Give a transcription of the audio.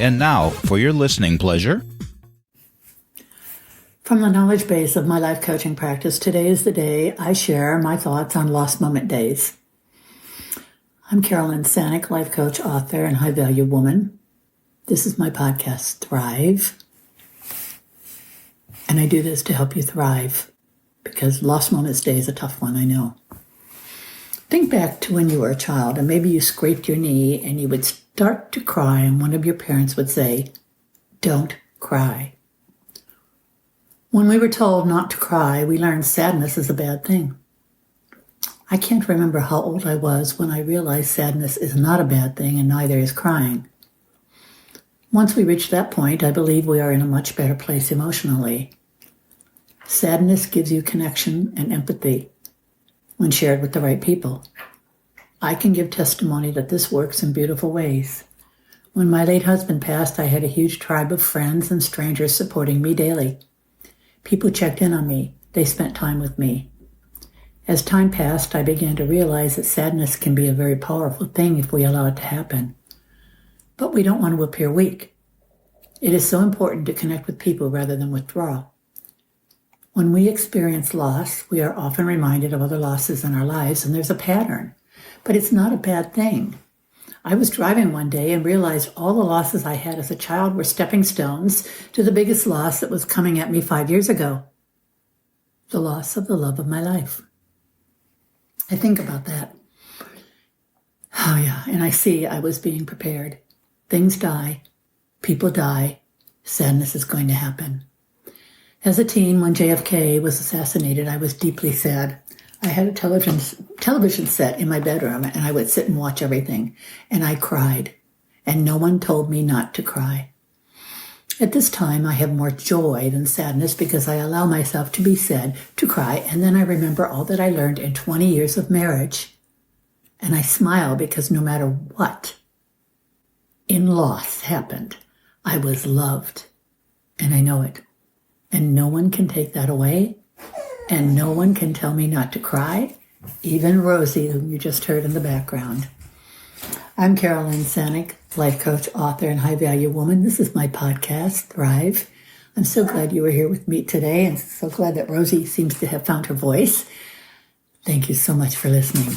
And now, for your listening pleasure. From the knowledge base of my life coaching practice, today is the day I share my thoughts on lost moment days. I'm Carolyn Sanic, life coach, author, and high-value woman. This is my podcast, Thrive. And I do this to help you thrive, because lost moments day is a tough one, I know. Think back to when you were a child, and maybe you scraped your knee and you would start to cry, and one of your parents would say, "Don't cry." When we were told not to cry, we learned sadness is a bad thing. I can't remember how old I was when I realized sadness is not a bad thing and neither is crying. Once we reach that point, I believe we are in a much better place emotionally. Sadness gives you connection and empathy when shared with the right people. I can give testimony that this works in beautiful ways. When my late husband passed, I had a huge tribe of friends and strangers supporting me daily. People checked in on me. They spent time with me. As time passed, I began to realize that sadness can be a very powerful thing if we allow it to happen. But we don't want to appear weak. It is so important to connect with people rather than withdraw. When we experience loss, we are often reminded of other losses in our lives, and there's a pattern. But it's not a bad thing. I was driving one day and realized all the losses I had as a child were stepping stones to the biggest loss that was coming at me 5 years ago. The loss of the love of my life. I think about that. Oh yeah, and I see I was being prepared. Things die, people die, sadness is going to happen. As a teen, when JFK was assassinated, I was deeply sad. I had a television set in my bedroom, and I would sit and watch everything, and I cried, and no one told me not to cry. At this time, I have more joy than sadness because I allow myself to be sad, to cry, and then I remember all that I learned in 20 years of marriage. And I smile because no matter what in loss happened, I was loved, and I know it. And no one can take that away, and no one can tell me not to cry, even Rosie, whom you just heard in the background. I'm Carolyn Sanic, life coach, author, and high-value woman. This is my podcast, Thrive. I'm so glad you were here with me today, and so glad that Rosie seems to have found her voice. Thank you so much for listening.